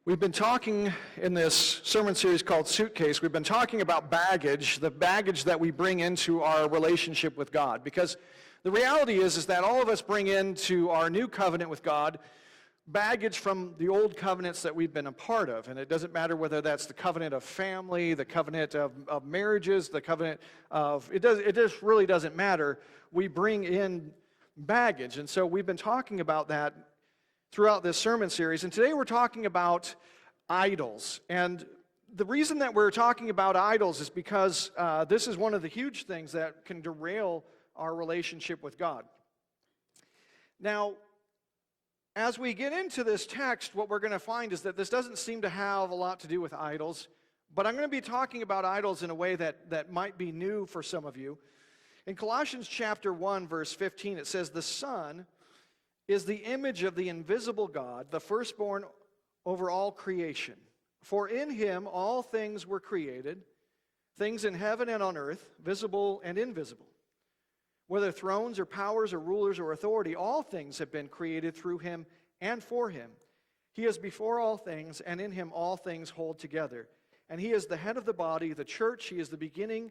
We've been talking in this sermon series called Suitcase, we've been talking about baggage, the baggage that we bring into our relationship with God. Because the reality is that all of us bring into our new covenant with God baggage from the old covenants that we've been a part of. And it doesn't matter whether that's the covenant of family, the covenant of marriages, the covenant of, it just really doesn't matter. We bring in baggage. And so we've been talking about that throughout this sermon series. And today we're talking about idols. And the reason that we're talking about idols is because this is one of the huge things that can derail our relationship with God. Now, as we get into this text, what we're going to find is that this doesn't seem to have a lot to do with idols, but I'm going to be talking about idols in a way that might be new for some of you. In Colossians chapter 1, verse 15, it says, "The Son is the image of the invisible God, the firstborn over all creation. For in him all things were created, things in heaven and on earth, visible and invisible. Whether thrones or powers or rulers or authority, all things have been created through him and for him. He is before all things, and in him all things hold together. And he is the head of the body, the church. He is the beginning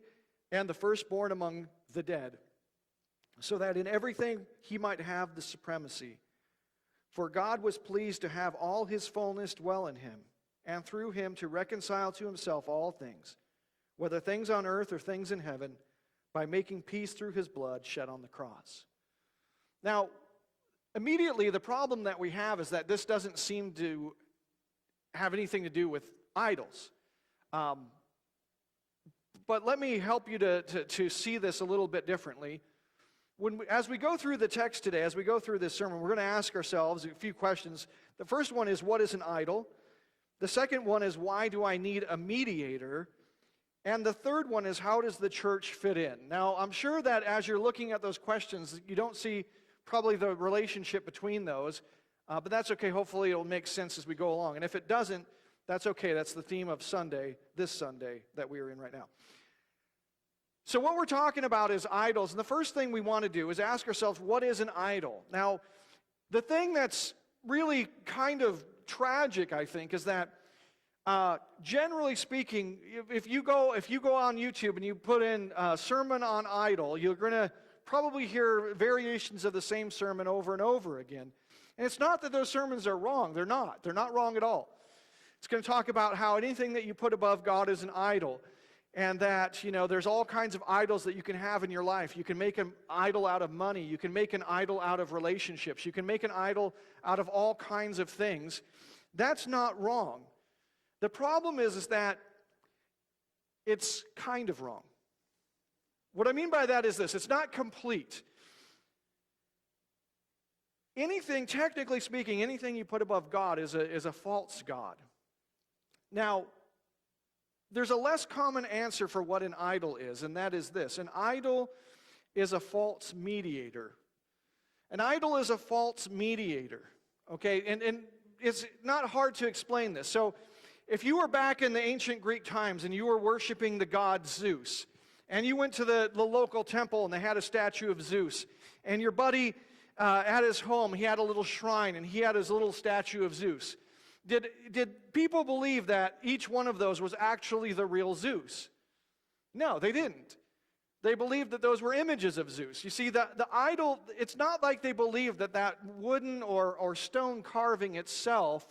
and the firstborn among the dead, so that in everything he might have the supremacy. For God was pleased to have all his fullness dwell in him, and through him to reconcile to himself all things, whether things on earth or things in heaven, by making peace through his blood shed on the cross." Now, immediately the problem that we have is that this doesn't seem to have anything to do with idols. But let me help you to see this a little bit differently. As we go through the text today, as we go through this sermon, we're going to ask ourselves a few questions. The first one is, what is an idol? The second one is, why do I need a mediator? And the third one is, how does the church fit in? Now, I'm sure that as you're looking at those questions, you don't see probably the relationship between those, but that's okay. Hopefully it'll make sense as we go along. And if it doesn't, that's okay. That's the theme of this Sunday that we are in right now. So what we're talking about is idols, and the first thing we want to do is ask ourselves, what is an idol? Now, the thing that's really kind of tragic, I think, is that generally speaking, if you go on YouTube and you put in sermon on idol, you're going to probably hear variations of the same sermon over and over again. And it's not that those sermons are wrong. They're not. They're not wrong at all. It's going to talk about how anything that you put above God is an idol. And that, there's all kinds of idols that you can have in your life. You can make an idol out of money. You can make an idol out of relationships. You can make an idol out of all kinds of things. That's not wrong. The problem is that it's kind of wrong. What I mean by that is this: it's not complete. Anything, technically speaking, anything you put above God is a false god. Now, there's a less common answer for what an idol is, and that is this: an idol is a false mediator. An idol is a false mediator, okay? And it's not hard to explain this. So if you were back in the ancient Greek times and you were worshiping the god Zeus, and you went to the local temple and they had a statue of Zeus, and your buddy at his home, he had a little shrine and he had his little statue of Zeus, Did people believe that each one of those was actually the real Zeus? No, they didn't. They believed that those were images of Zeus. You see, the idol, it's not like they believed that wooden or stone carving itself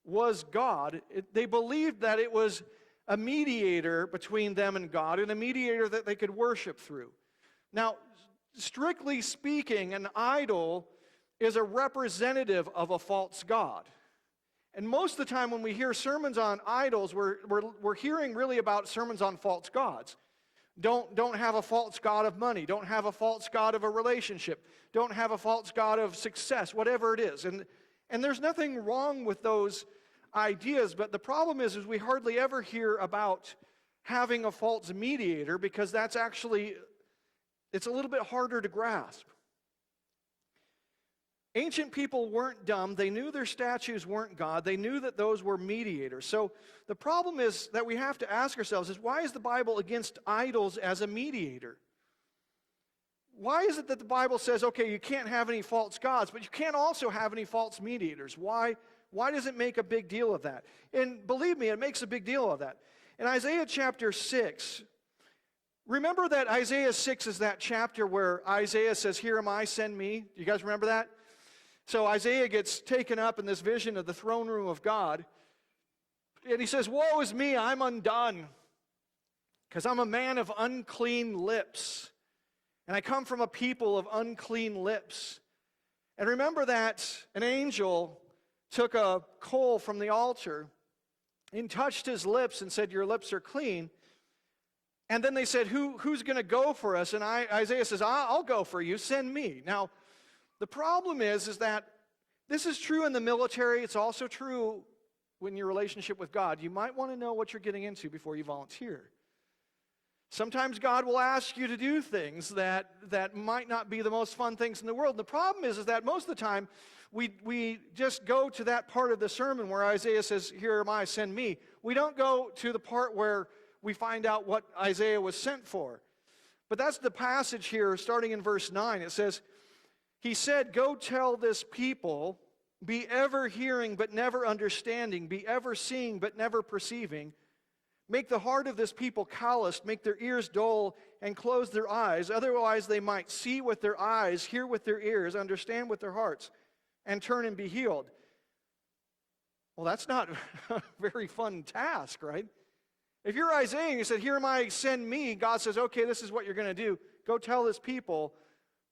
was God. They believed that it was a mediator between them and God, and a mediator that they could worship through. Now, strictly speaking, an idol is a representative of a false god. And most of the time when we hear sermons on idols, we're hearing really about sermons on false gods. Don't have a false god of money. Don't have a false god of a relationship. Don't have a false god of success, whatever it is. And there's nothing wrong with those ideas, but the problem is we hardly ever hear about having a false mediator, because that's actually, it's a little bit harder to grasp. Ancient people weren't dumb. They knew their statues weren't God. They knew that those were mediators. So the problem is that we have to ask ourselves is, why is the Bible against idols as a mediator? Why is it that the Bible says, okay, you can't have any false gods, but you can't also have any false mediators? Why why does it make a big deal of that? And believe me, it makes a big deal of that. In Isaiah chapter 6, remember that Isaiah 6 is that chapter where Isaiah says, "Here am I, send me." Do you guys remember that? So Isaiah gets taken up in this vision of the throne room of God. And he says, "Woe is me, I'm undone, because I'm a man of unclean lips. And I come from a people of unclean lips." And remember that an angel took a coal from the altar and touched his lips and said, "Your lips are clean." And then they said, who's going to go for us? And Isaiah says, "I'll go for you, send me." Now, the problem is that this is true in the military. It's also true in your relationship with God. You might want to know what you're getting into before you volunteer. Sometimes God will ask you to do things that might not be the most fun things in the world. And the problem is that most of the time, we just go to that part of the sermon where Isaiah says, "Here am I, send me." We don't go to the part where we find out what Isaiah was sent for. But that's the passage here, starting in verse 9. It says, he said, "Go tell this people, be ever hearing but never understanding, be ever seeing but never perceiving. Make the heart of this people calloused, make their ears dull, and close their eyes. Otherwise they might see with their eyes, hear with their ears, understand with their hearts, and turn and be healed." Well, that's not a very fun task, right? If you're Isaiah and you said, "Here am I, send me," God says, "Okay, this is what you're going to do. Go tell this people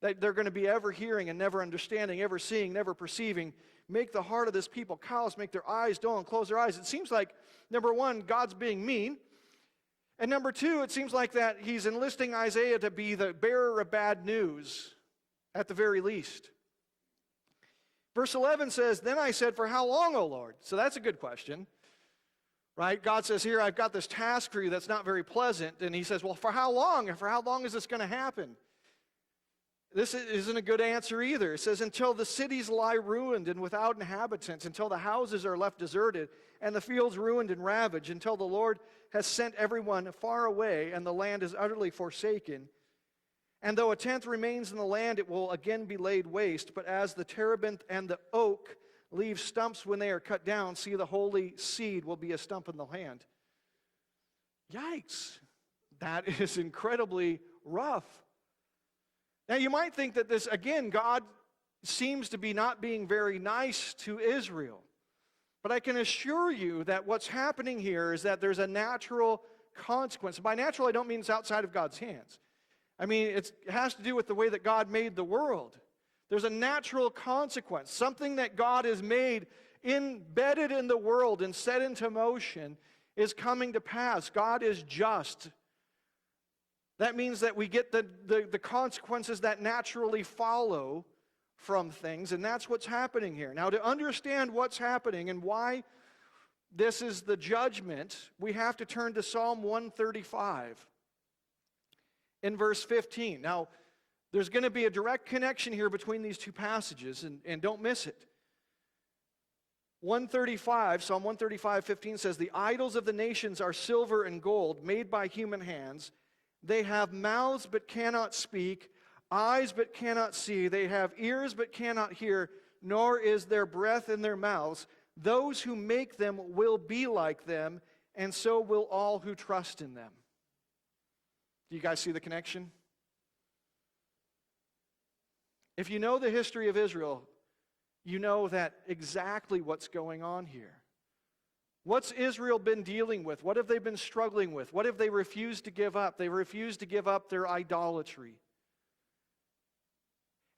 that they're going to be ever hearing and never understanding, ever seeing, never perceiving. Make the heart of this people callous, make their eyes dull, and close their eyes." It seems like, number one, God's being mean. And number two, it seems like that he's enlisting Isaiah to be the bearer of bad news, at the very least. Verse 11 says, "Then I said, 'For how long, O Lord?'" So that's a good question, right? God says, "Here, I've got this task for you that's not very pleasant." And he says, "Well, for how long? And for how long is this going to happen?" This isn't a good answer either. It says, "Until the cities lie ruined and without inhabitants, until the houses are left deserted and the fields ruined and ravaged, until the Lord has sent everyone far away and the land is utterly forsaken. And though a tenth remains in the land, it will again be laid waste. But as the terebinth and the oak leave stumps when they are cut down, see, the holy seed will be a stump in the land." Yikes. That is incredibly rough. Now, you might think that this, again, God seems to be not being very nice to Israel. But I can assure you that what's happening here is that there's a natural consequence. By natural, I don't mean it's outside of God's hands. I mean, it has to do with the way that God made the world. There's a natural consequence. Something that God has made, embedded in the world and set into motion, is coming to pass. God is just. That means that we get the consequences that naturally follow from things, and that's what's happening here. Now, to understand what's happening and why this is the judgment, we have to turn to Psalm 135 in verse 15. Now, there's going to be a direct connection here between these two passages, and don't miss it. Psalm 135:15 says, "The idols of the nations are silver and gold, made by human hands. They have mouths but cannot speak, eyes but cannot see. They have ears but cannot hear, nor is there breath in their mouths. Those who make them will be like them, and so will all who trust in them." Do you guys see the connection? If you know the history of Israel, you know that exactly what's going on here. What's Israel been dealing with? What have they been struggling with? What have they refused to give up? They refused to give up their idolatry.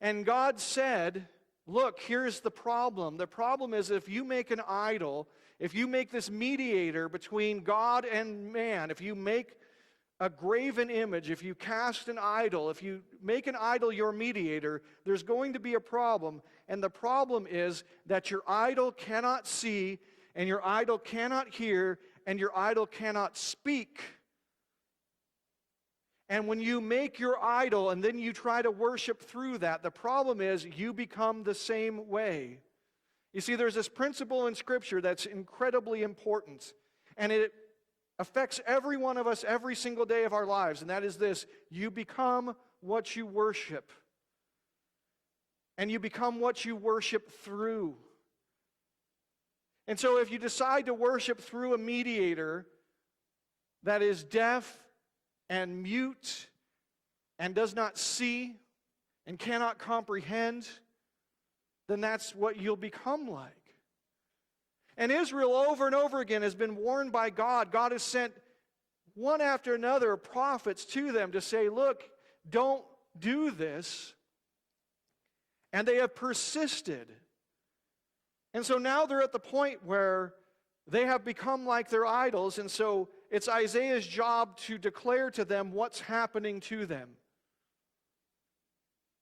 And God said, look, here's the problem. The problem is if you make an idol, if you make this mediator between God and man, if you make a graven image, if you cast an idol, if you make an idol your mediator, there's going to be a problem. And the problem is that your idol cannot see, and your idol cannot hear, and your idol cannot speak. And when you make your idol and then you try to worship through that, the problem is you become the same way. You see, there's this principle in Scripture that's incredibly important, and it affects every one of us every single day of our lives, and that is this: you become what you worship. And you become what you worship through. And so if you decide to worship through a mediator that is deaf and mute and does not see and cannot comprehend, then that's what you'll become like. And Israel over and over again has been warned by God. God has sent one after another prophets to them to say, look, don't do this. And they have persisted. And so now they're at the point where they have become like their idols, and so it's Isaiah's job to declare to them what's happening to them.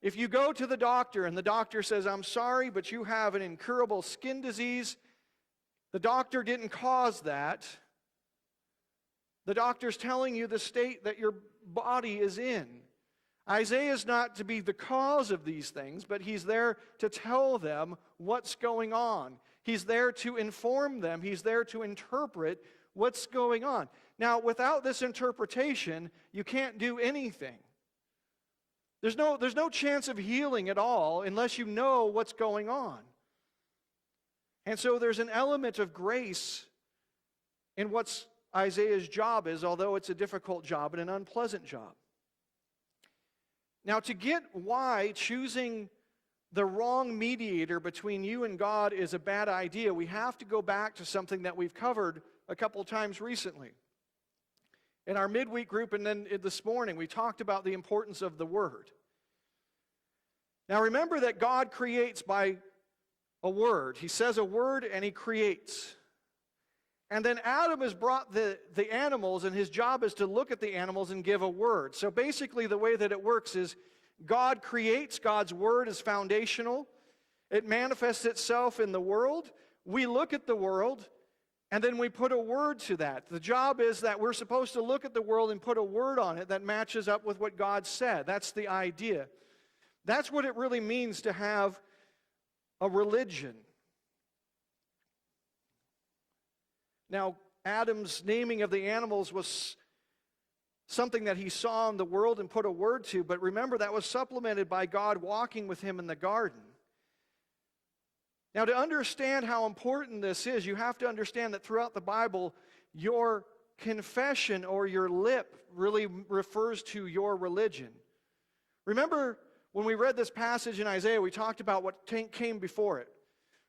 If you go to the doctor and the doctor says, I'm sorry, but you have an incurable skin disease, the doctor didn't cause that. The doctor's telling you the state that your body is in. Isaiah is not to be the cause of these things, but he's there to tell them what's going on. He's there to inform them. He's there to interpret what's going on. Now, without this interpretation, you can't do anything. There's no chance of healing at all unless you know what's going on. And so there's an element of grace in what Isaiah's job is, although it's a difficult job and an unpleasant job. Now, to get why choosing the wrong mediator between you and God is a bad idea, we have to go back to something that we've covered a couple of times recently. In our midweek group and then this morning, we talked about the importance of the Word. Now, remember that God creates by a word. He says a word and He creates. And then Adam has brought the animals, and his job is to look at the animals and give a word. So basically the way that it works is God creates, God's word is foundational. It manifests itself in the world. We look at the world, and then we put a word to that. The job is that we're supposed to look at the world and put a word on it that matches up with what God said. That's the idea. That's what it really means to have a religion. Now, Adam's naming of the animals was something that he saw in the world and put a word to, but remember that was supplemented by God walking with him in the garden. Now, to understand how important this is, you have to understand that throughout the Bible, your confession or your lip really refers to your religion. Remember when we read this passage in Isaiah, we talked about what came before it.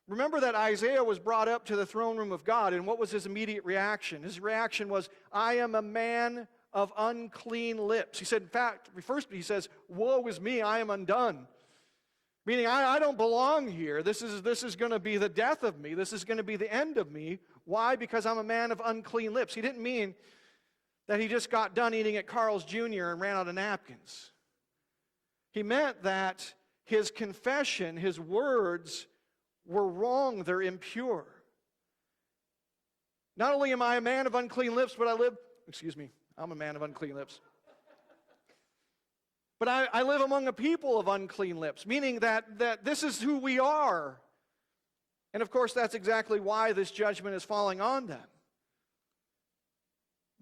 Remember that Isaiah was brought up to the throne room of God, and what was his immediate reaction? His reaction was, I am a man of unclean lips. He said, in fact, first he says, woe is me, I am undone. Meaning, I don't belong here. This is going to be the death of me. This is going to be the end of me. Why? Because I'm a man of unclean lips. He didn't mean that he just got done eating at Carl's Jr. and ran out of napkins. He meant that his confession, his words, were wrong, they're impure. Not only am I a man of unclean lips, but I'm a man of unclean lips. But I live among a people of unclean lips, meaning that this is who we are. And of course, that's exactly why this judgment is falling on them.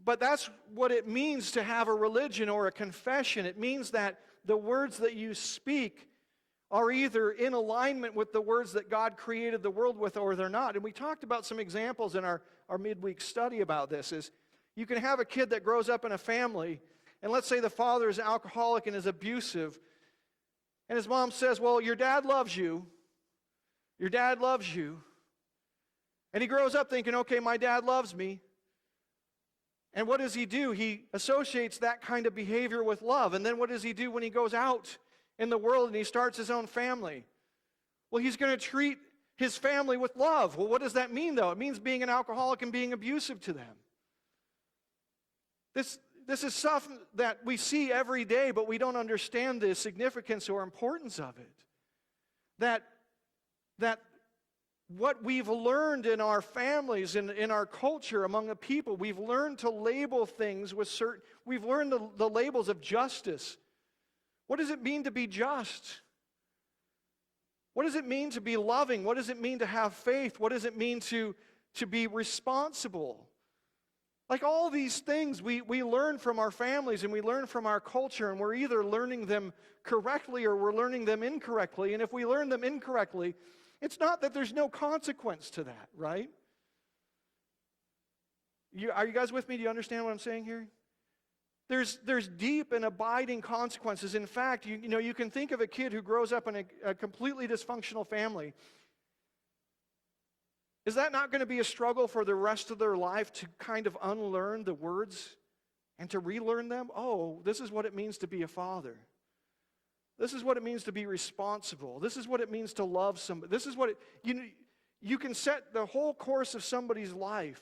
But that's what it means to have a religion or a confession. It means that the words that you speak are either in alignment with the words that God created the world with, or they're not. And we talked about some examples in our midweek study about this. Is you can have a kid that grows up in a family, and let's say the father is alcoholic and is abusive, and his mom says, well, your dad loves you. Your dad loves you. And he grows up thinking, okay, my dad loves me. And what does he do? He associates that kind of behavior with love. And then what does he do when he goes out in the world and he starts his own family? Well, he's going to treat his family with love. Well, what does that mean, though? It means being an alcoholic and being abusive to them. This is stuff that we see every day, but we don't understand the significance or importance of it. That what we've learned in our families and in our culture among the people, we've learned to label things with certain, we've learned the labels of justice. What does it mean to be just? What does it mean to be loving? What does it mean to have faith? What does it mean to be responsible? Like all these things we learn from our families and we learn from our culture, and we're either learning them correctly or we're learning them incorrectly. And if we learn them incorrectly, it's not that there's no consequence to that, right? Are you guys with me? Do you understand what I'm saying here? There's deep and abiding consequences. In fact, you can think of a kid who grows up in a completely dysfunctional family. Is that not going to be a struggle for the rest of their life to kind of unlearn the words and to relearn them? Oh, this is what it means to be a father. This is what it means to be responsible. This is what it means to love somebody. This is what you can set the whole course of somebody's life.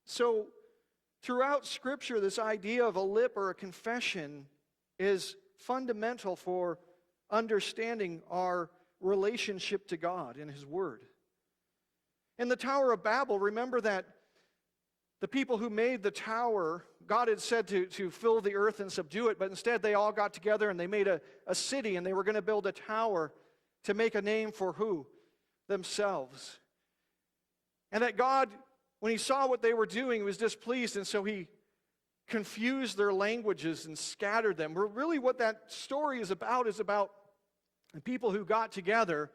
So, throughout Scripture, this idea of a lip or a confession is fundamental for understanding our relationship to God and His Word. In the Tower of Babel, remember that the people who made the tower, God had said to fill the earth and subdue it, but instead they all got together and they made a city, and they were going to build a tower to make a name for who? Themselves. And that God, when He saw what they were doing, was displeased, and so He confused their languages and scattered them. Really what that story is about the people who got together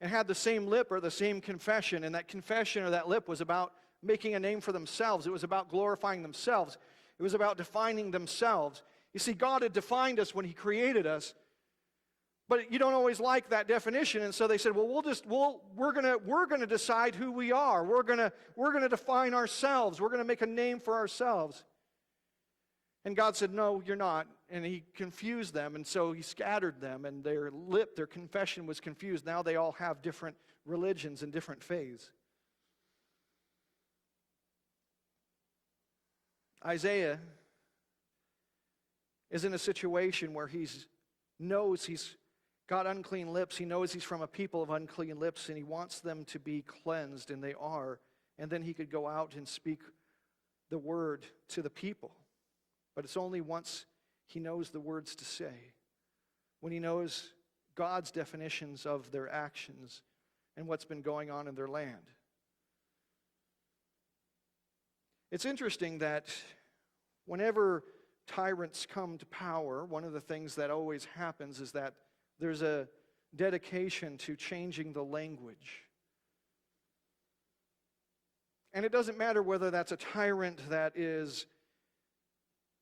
and had the same lip or the same confession, and that confession or that lip was about making a name for themselves. It was about glorifying themselves. It was about defining themselves. You see, God had defined us when He created us, but you don't always like that definition, and so they said, "Well, we're gonna decide who we are. We're gonna define ourselves. We're gonna make a name for ourselves." And God said, "No, you're not." And He confused them, and so He scattered them, and their confession was confused. Now they all have different religions and different faiths. Isaiah is in a situation where he knows he's got unclean lips. He knows he's from a people of unclean lips, and he wants them to be cleansed, and they are. And then he could go out and speak the word to the people. But it's only once he knows the words to say, when he knows God's definitions of their actions and what's been going on in their land. It's interesting that whenever tyrants come to power, one of the things that always happens is that there's a dedication to changing the language. And it doesn't matter whether that's a tyrant that is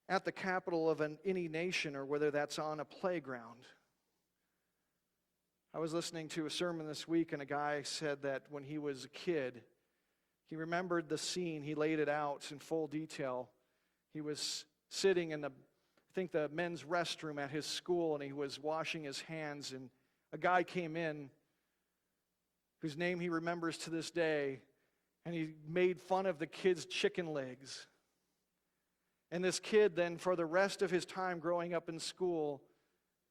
at the capital of any nation or whether that's on a playground. I was listening to a sermon this week, and a guy said that when he was a kid, he remembered the scene. He laid it out in full detail. He was sitting in the men's restroom at his school, and he was washing his hands, and a guy came in whose name he remembers to this day, and he made fun of the kid's chicken legs. And this kid then, for the rest of his time growing up in school,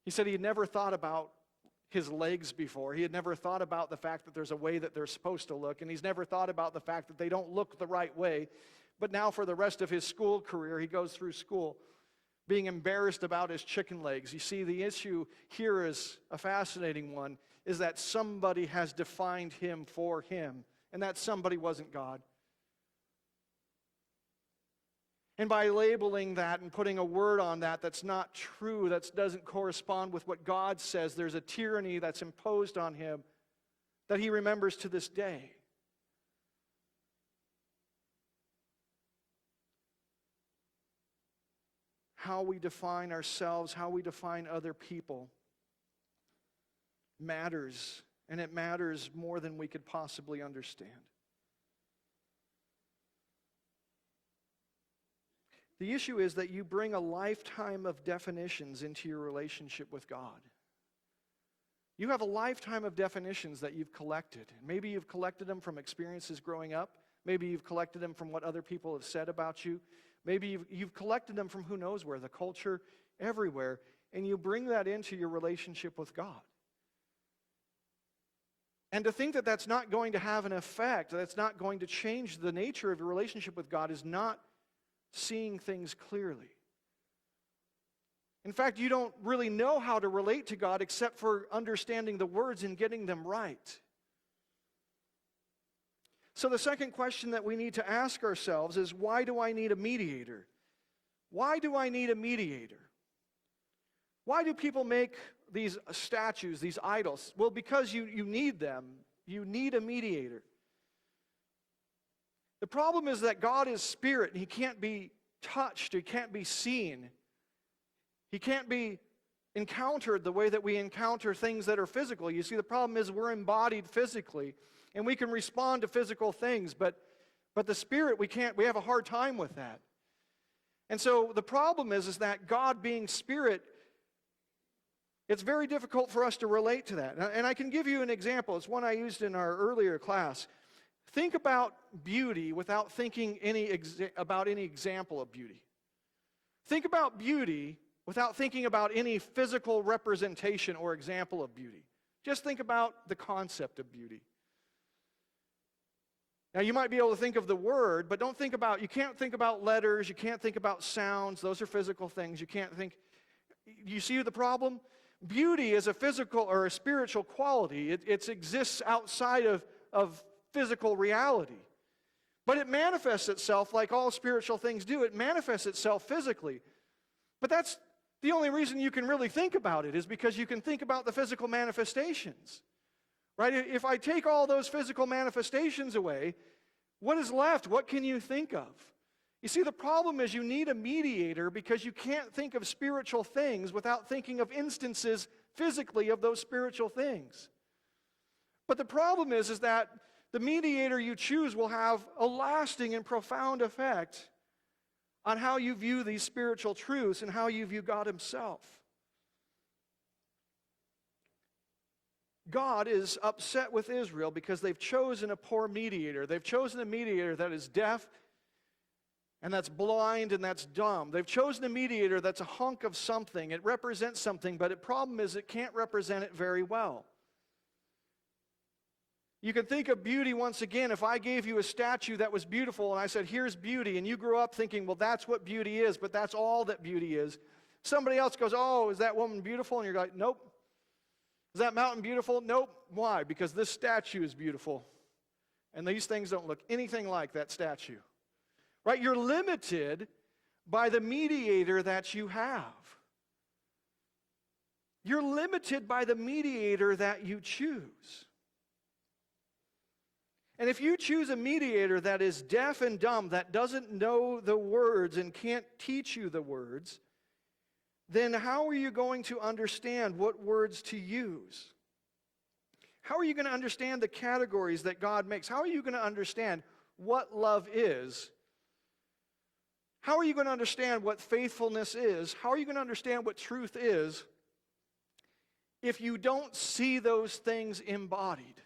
he said he had never thought about his legs before. He had never thought about the fact that there's a way that they're supposed to look, and he's never thought about the fact that they don't look the right way. But now for the rest of his school career, he goes through school being embarrassed about his chicken legs. You see, the issue here is a fascinating one, is that somebody has defined him for him, and that somebody wasn't God. And by labeling that and putting a word on that that's not true, that doesn't correspond with what God says, there's a tyranny that's imposed on him that he remembers to this day. How we define ourselves, how we define other people matters, and it matters more than we could possibly understand. The issue is that you bring a lifetime of definitions into your relationship with God. You have a lifetime of definitions that you've collected. Maybe you've collected them from experiences growing up. Maybe you've collected them from what other people have said about you. Maybe you've collected them from who knows where, the culture, everywhere. And you bring that into your relationship with God. And to think that that's not going to have an effect, that's not going to change the nature of your relationship with God, is not seeing things clearly. In fact, you don't really know how to relate to God except for understanding the words and getting them right. So the second question that we need to ask ourselves is, why do I need a mediator? Why do I need a mediator? Why do people make these statues, these idols? Well, because you need them. You need a mediator. The problem is that God is spirit, and he can't be touched, he can't be seen. He can't be encountered the way that we encounter things that are physical. You see, the problem is we're embodied physically, and we can respond to physical things, but the spirit, we have a hard time with that. And so the problem is that God being spirit, it's very difficult for us to relate to that. And I can give you an example. It's one I used in our earlier class. Think about beauty without thinking about any example of beauty. Think about beauty without thinking about any physical representation or example of beauty. Just think about the concept of beauty. Now, you might be able to think of the word, but you can't think about letters, you can't think about sounds. Those are physical things. You see the problem? Beauty is a physical or a spiritual quality. It exists outside of physical reality. But it manifests itself like all spiritual things do. It manifests itself physically. But that's the only reason you can really think about it, is because you can think about the physical manifestations. Right? If I take all those physical manifestations away, what is left? What can you think of? You see, the problem is you need a mediator, because you can't think of spiritual things without thinking of instances physically of those spiritual things. But the problem is that the mediator you choose will have a lasting and profound effect on how you view these spiritual truths and how you view God himself. God is upset with Israel because they've chosen a poor mediator. They've chosen a mediator that is deaf and that's blind and that's dumb. They've chosen a mediator that's a hunk of something. It represents something, but the problem is it can't represent it very well. You can think of beauty once again. If I gave you a statue that was beautiful and I said, here's beauty, and you grew up thinking, well, that's what beauty is, but that's all that beauty is. Somebody else goes, oh, is that woman beautiful? And you're like, nope. Is that mountain beautiful? Nope. Why? Because this statue is beautiful. And these things don't look anything like that statue. Right? You're limited by the mediator that you have. You're limited by the mediator that you choose. And if you choose a mediator that is deaf and dumb, that doesn't know the words and can't teach you the words, then how are you going to understand what words to use? How are you going to understand the categories that God makes? How are you going to understand what love is? How are you going to understand what faithfulness is? How are you going to understand what truth is if you don't see those things embodied?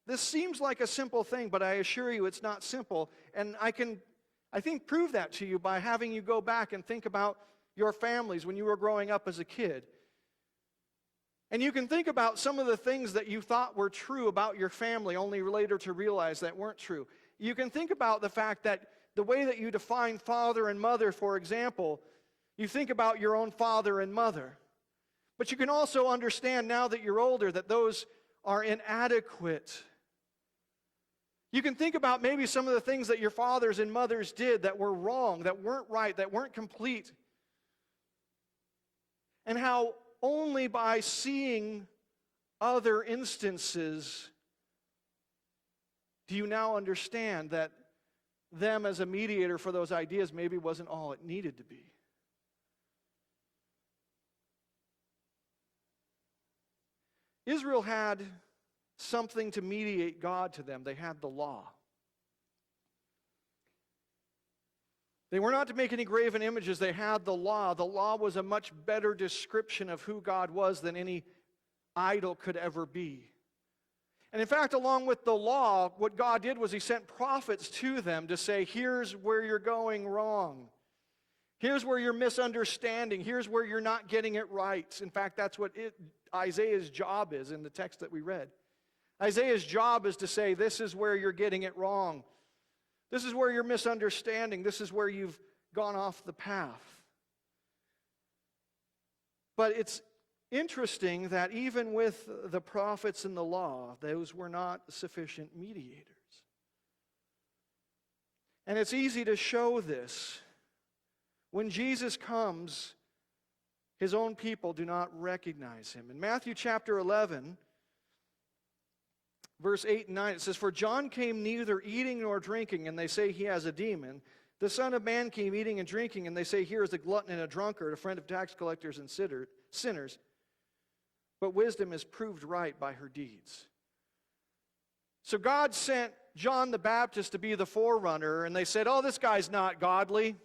This seems like a simple thing, but I assure you it's not simple. And I think, prove that to you by having you go back and think about your families when you were growing up as a kid. And you can think about some of the things that you thought were true about your family, only later to realize that weren't true. You can think about the fact that the way that you define father and mother, for example, you think about your own father and mother. But you can also understand now that you're older that those are inadequate. You can think about maybe some of the things that your fathers and mothers did that were wrong, that weren't right, that weren't complete. And how only by seeing other instances do you now understand that them as a mediator for those ideas maybe wasn't all it needed to be. Israel had something to mediate God to them. They had the law. They were not to make any graven images. They had the law. The law was a much better description of who God was than any idol could ever be. And in fact, along with the law, what God did was he sent prophets to them to say, here's where you're going wrong. Here's where you're misunderstanding. Here's where you're not getting it right. In fact, that's what Isaiah's job is in the text that we read. Isaiah's job is to say, this is where you're getting it wrong. This is where you're misunderstanding. This is where you've gone off the path. But it's interesting that even with the prophets and the law, those were not sufficient mediators. And it's easy to show this. When Jesus comes, his own people do not recognize him. In Matthew chapter 11, verse 8 and 9, it says, "For John came neither eating nor drinking, and they say he has a demon. The Son of Man came eating and drinking, and they say here is a glutton and a drunkard, a friend of tax collectors and sinners. But wisdom is proved right by her deeds." So God sent John the Baptist to be the forerunner, and they said, "Oh, this guy's not godly.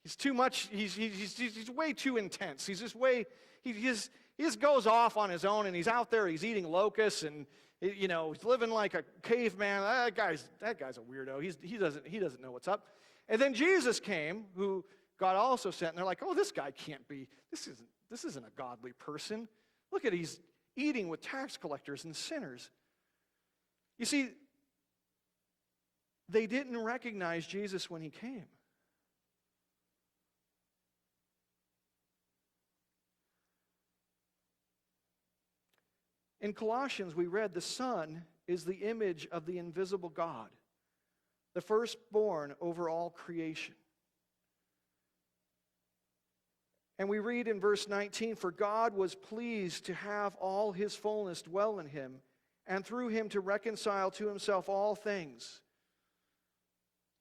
He's too much, he's way too intense. He's just he just goes off on his own, and he's out there, he's eating locusts, and he's living like a caveman. That guy's a weirdo. He doesn't know what's up." And then Jesus came, who God also sent, and they're like, "Oh, this guy can't be, this isn't a godly person. Look at, he's eating with tax collectors and sinners." You see, they didn't recognize Jesus when he came. In Colossians, we read, "The Son is the image of the invisible God, the firstborn over all creation." And we read in verse 19, "For God was pleased to have all his fullness dwell in him, and through him to reconcile to himself all things."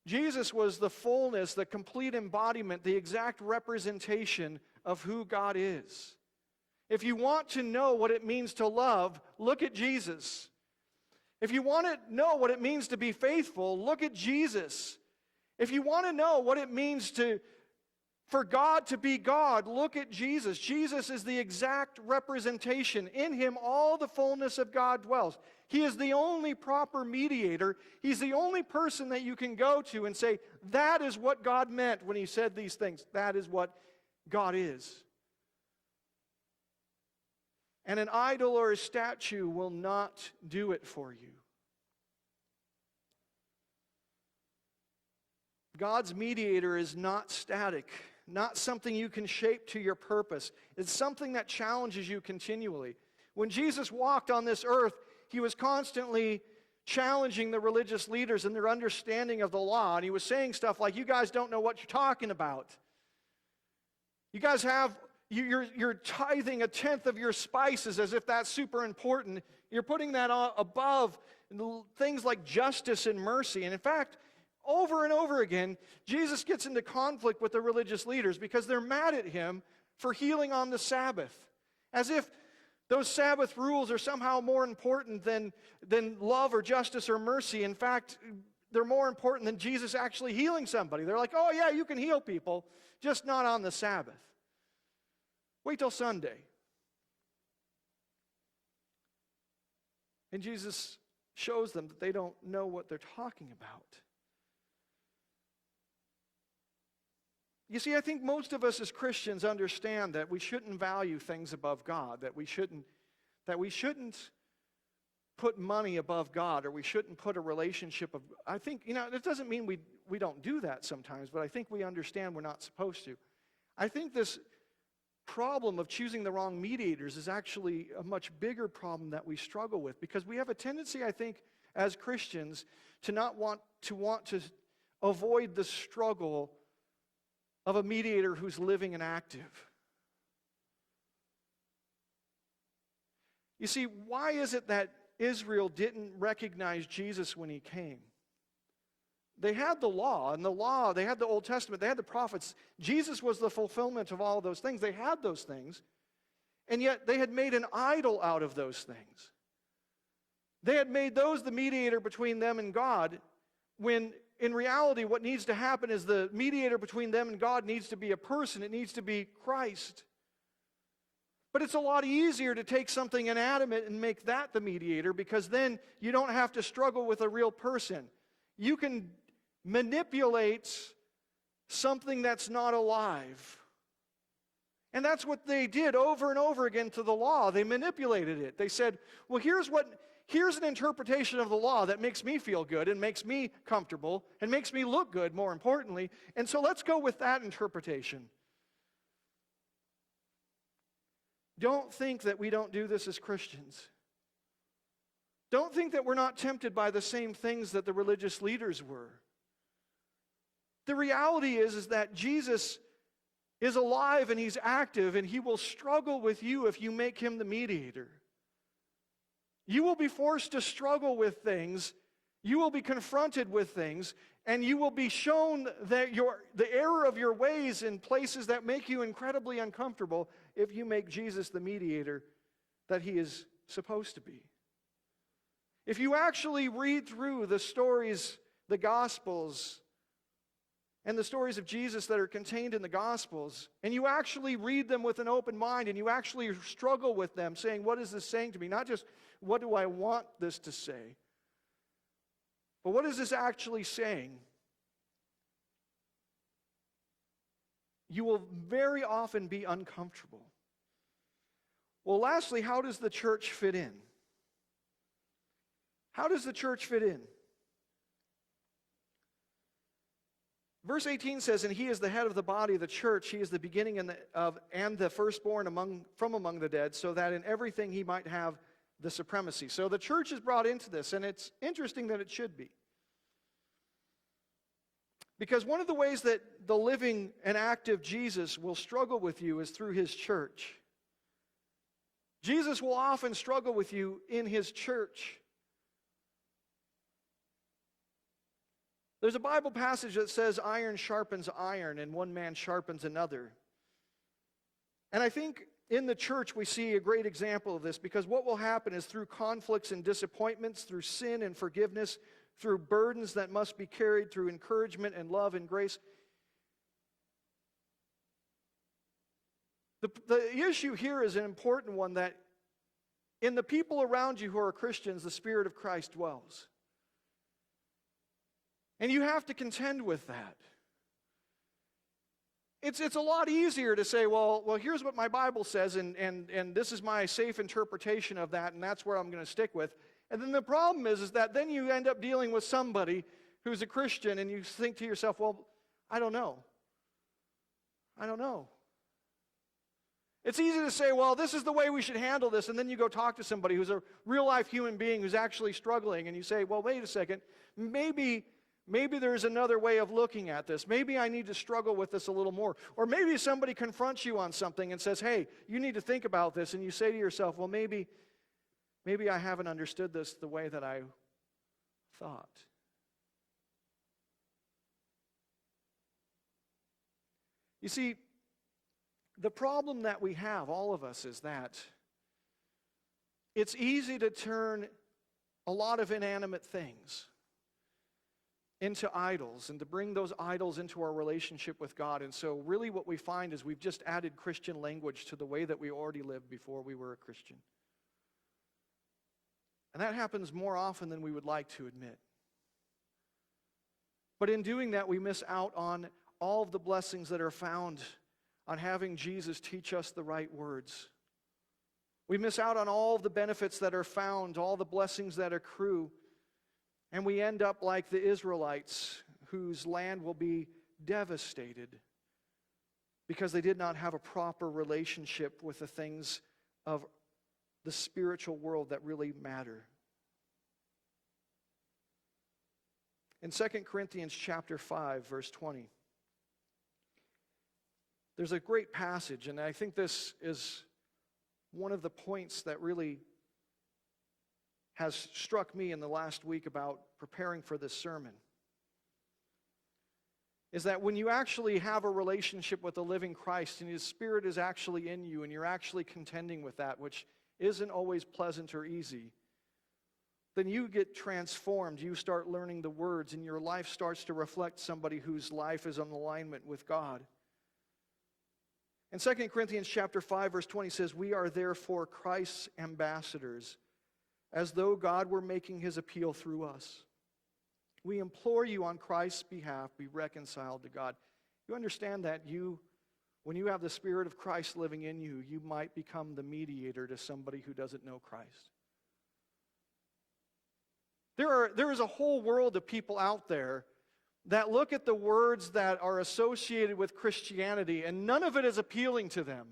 Jesus was the fullness, the complete embodiment, the exact representation of who God is. If you want to know what it means to love, look at Jesus. If you want to know what it means to be faithful, look at Jesus. If you want to know what it means for God to be God, look at Jesus. Jesus is the exact representation. In him, all the fullness of God dwells. He is the only proper mediator. He's the only person that you can go to and say, that is what God meant when he said these things. That is what God is. And an idol or a statue will not do it for you. God's mediator is not static, not something you can shape to your purpose. It's something that challenges you continually. When Jesus walked on this earth, he was constantly challenging the religious leaders in their understanding of the law. And he was saying stuff like, "You guys don't know what you're talking about. You guys you're tithing a tenth of your spices as if that's super important. You're putting that above things like justice and mercy." And in fact, over and over again, Jesus gets into conflict with the religious leaders because they're mad at him for healing on the Sabbath. As if those Sabbath rules are somehow more important than love or justice or mercy. In fact, they're more important than Jesus actually healing somebody. They're like, "Oh yeah, you can heal people, just not on the Sabbath. Wait till Sunday." And Jesus shows them that they don't know what they're talking about. You see, I think most of us as Christians understand that we shouldn't value things above God, that we shouldn't put money above God, or we shouldn't put a relationship of, I think, it doesn't mean we don't do that sometimes, but I think we understand we're not supposed to. I think this problem of choosing the wrong mediators is actually a much bigger problem that we struggle with, because we have a tendency, I think, as Christians to not want to avoid the struggle of a mediator who's living and active. You see, why is it that Israel didn't recognize Jesus when he came? They had the law, and they had the Old Testament, they had the prophets. Jesus was the fulfillment of all of those things. They had those things, and yet they had made an idol out of those things. They had made those the mediator between them and God, when in reality what needs to happen is the mediator between them and God needs to be a person. It needs to be Christ. But it's a lot easier to take something inanimate and make that the mediator, because then you don't have to struggle with a real person. You can manipulate something that's not alive. And that's what they did over and over again to the law. They manipulated it. They said, well, here's an interpretation of the law that makes me feel good and makes me comfortable and makes me look good, more importantly. And so let's go with that interpretation. Don't think that we don't do this as Christians. Don't think that we're not tempted by the same things that the religious leaders were. The reality is that Jesus is alive and he's active, and he will struggle with you if you make him the mediator. You will be forced to struggle with things. You will be confronted with things, and you will be shown that the error of your ways in places that make you incredibly uncomfortable if you make Jesus the mediator that he is supposed to be. If you actually read through the stories, the Gospels, and the stories of Jesus that are contained in the Gospels, and you actually read them with an open mind, and you actually struggle with them, saying, what is this saying to me? Not just, what do I want this to say? But what is this actually saying? You will very often be uncomfortable. Well, lastly, how does the church fit in? How does the church fit in? Verse 18 says, and he is the head of the body of the church. He is the beginning and the firstborn from among the dead, so that in everything he might have the supremacy. So the church is brought into this, and it's interesting that it should be. Because one of the ways that the living and active Jesus will struggle with you is through his church. Jesus will often struggle with you in his church. There's a Bible passage that says iron sharpens iron and one man sharpens another. And I think in the church we see a great example of this, because what will happen is through conflicts and disappointments, through sin and forgiveness, through burdens that must be carried, through encouragement and love and grace. The issue here is an important one, that in the people around you who are Christians, the Spirit of Christ dwells. And you have to contend with that. It's a lot easier to say, well, here's what my Bible says, and this is my safe interpretation of that, and that's where I'm going to stick with. And then the problem is that then you end up dealing with somebody who's a Christian, and you think to yourself, well, I don't know. It's easy to say, well, this is the way we should handle this, and then you go talk to somebody who's a real-life human being who's actually struggling, and you say, well, wait a second, maybe there's another way of looking at this. Maybe I need to struggle with this a little more. Or maybe somebody confronts you on something and says, hey, you need to think about this, and you say to yourself, well, maybe I haven't understood this the way that I thought. You see, the problem that we have, all of us, is that it's easy to turn a lot of inanimate things into idols, and to bring those idols into our relationship with God. And so really what we find is we've just added Christian language to the way that we already lived before we were a Christian. And that happens more often than we would like to admit. But in doing that, we miss out on all of the blessings that are found on having Jesus teach us the right words. We miss out on all of the benefits that are found, all the blessings that accrue. And we end up like the Israelites, whose land will be devastated because they did not have a proper relationship with the things of the spiritual world that really matter. In 2 Corinthians chapter 5, verse 20, there's a great passage, and I think this is one of the points that really has struck me in the last week about preparing for this sermon, is that when you actually have a relationship with the living Christ and his Spirit is actually in you and you're actually contending with that, which isn't always pleasant or easy, then you get transformed. You start learning the words, and your life starts to reflect somebody whose life is in alignment with God. In 2 Corinthians chapter 5, verse 20 says, we are therefore Christ's ambassadors, as though God were making his appeal through us. We implore you on Christ's behalf, be reconciled to God. You understand that when you have the Spirit of Christ living in you, you might become the mediator to somebody who doesn't know Christ. There is a whole world of people out there that look at the words that are associated with Christianity, and none of it is appealing to them.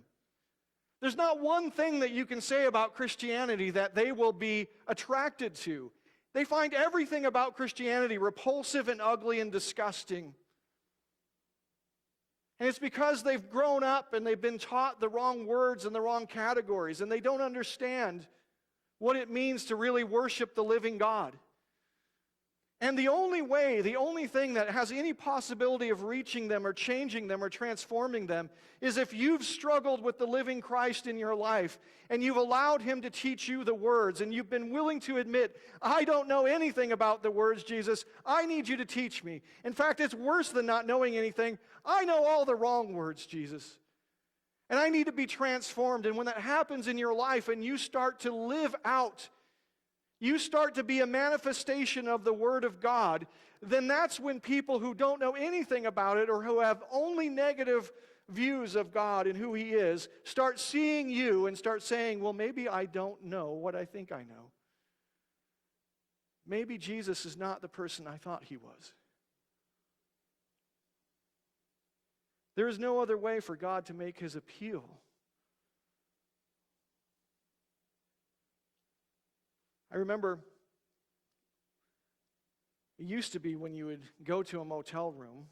There's not one thing that you can say about Christianity that they will be attracted to. They find everything about Christianity repulsive and ugly and disgusting. And it's because they've grown up and they've been taught the wrong words and the wrong categories, and they don't understand what it means to really worship the living God. And the only way, the only thing that has any possibility of reaching them or changing them or transforming them is if you've struggled with the living Christ in your life and you've allowed Him to teach you the words and you've been willing to admit, I don't know anything about the words, Jesus. I need you to teach me. In fact, it's worse than not knowing anything. I know all the wrong words, Jesus. And I need to be transformed. And when that happens in your life and you start to live out, you start to be a manifestation of the Word of God, then that's when people who don't know anything about it or who have only negative views of God and who He is start seeing you and start saying, well, maybe I don't know what I think I know. Maybe Jesus is not the person I thought He was. There is no other way for God to make His appeal. I remember it used to be when you would go to a motel room,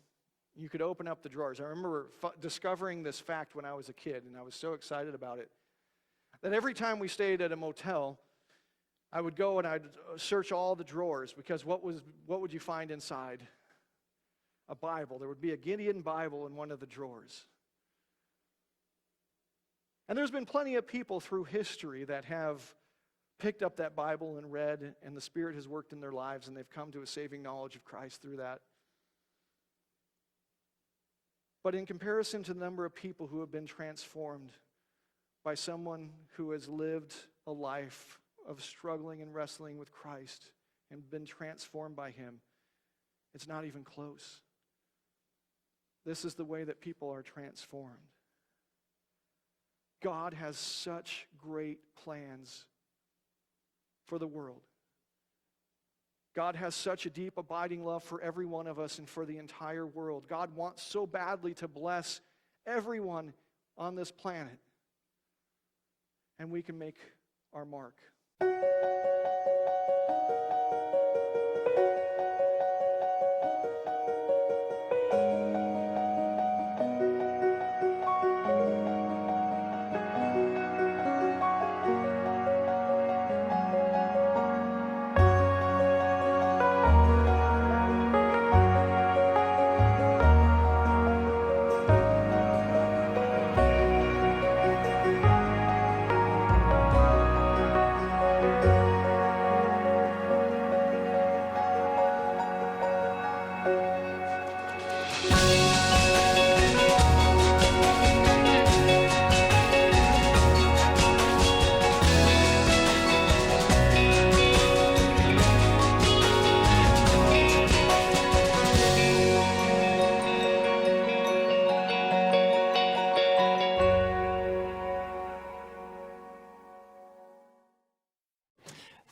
you could open up the drawers. I remember discovering this fact when I was a kid, and I was so excited about it, that every time we stayed at a motel, I would go and I'd search all the drawers, because what would you find inside? A Bible. There would be a Gideon Bible in one of the drawers. And there's been plenty of people through history that have picked up that Bible and read, and the Spirit has worked in their lives, and they've come to a saving knowledge of Christ through that. But in comparison to the number of people who have been transformed by someone who has lived a life of struggling and wrestling with Christ and been transformed by Him, it's not even close. This is the way that people are transformed. God has such great plans for the world. God has such a deep, abiding love for every one of us and for the entire world. God wants so badly to bless everyone on this planet. And we can make our mark.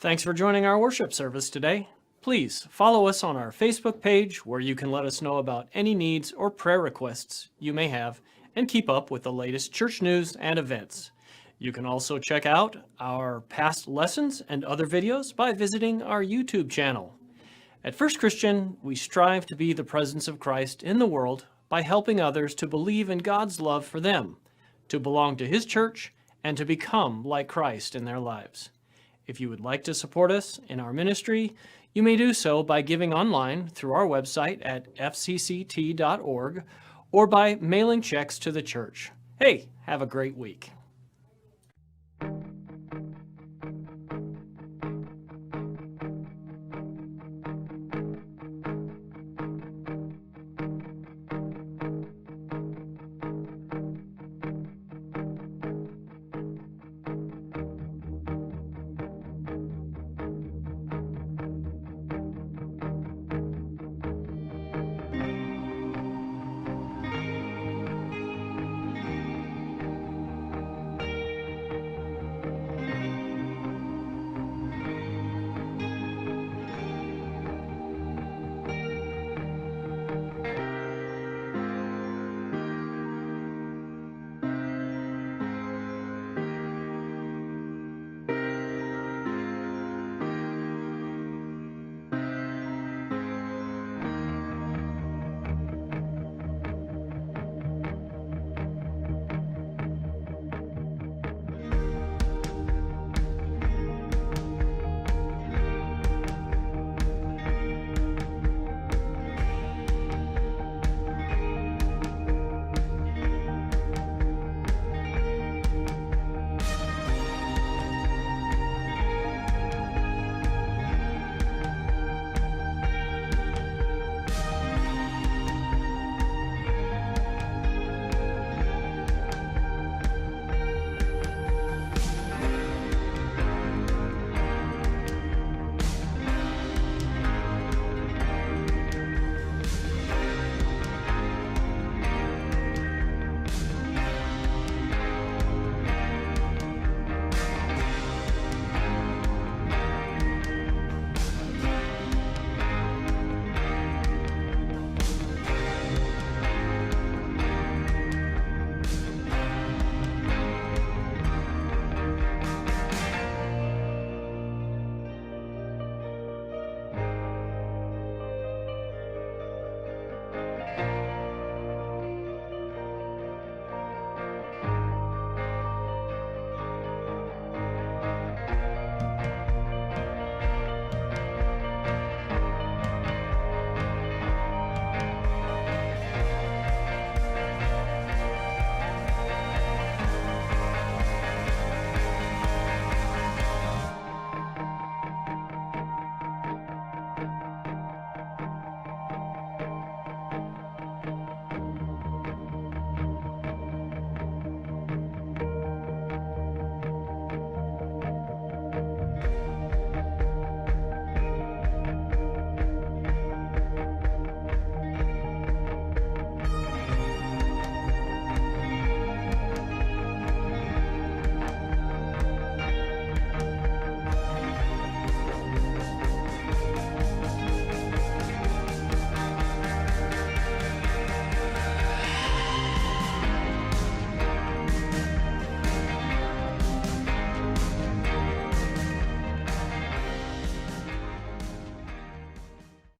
Thanks for joining our worship service today. Please follow us on our Facebook page, where you can let us know about any needs or prayer requests you may have and keep up with the latest church news and events. You can also check out our past lessons and other videos by visiting our YouTube channel. At First Christian, we strive to be the presence of Christ in the world by helping others to believe in God's love for them, to belong to His church, and to become like Christ in their lives. If you would like to support us in our ministry, you may do so by giving online through our website at fcct.org or by mailing checks to the church. Hey, have a great week.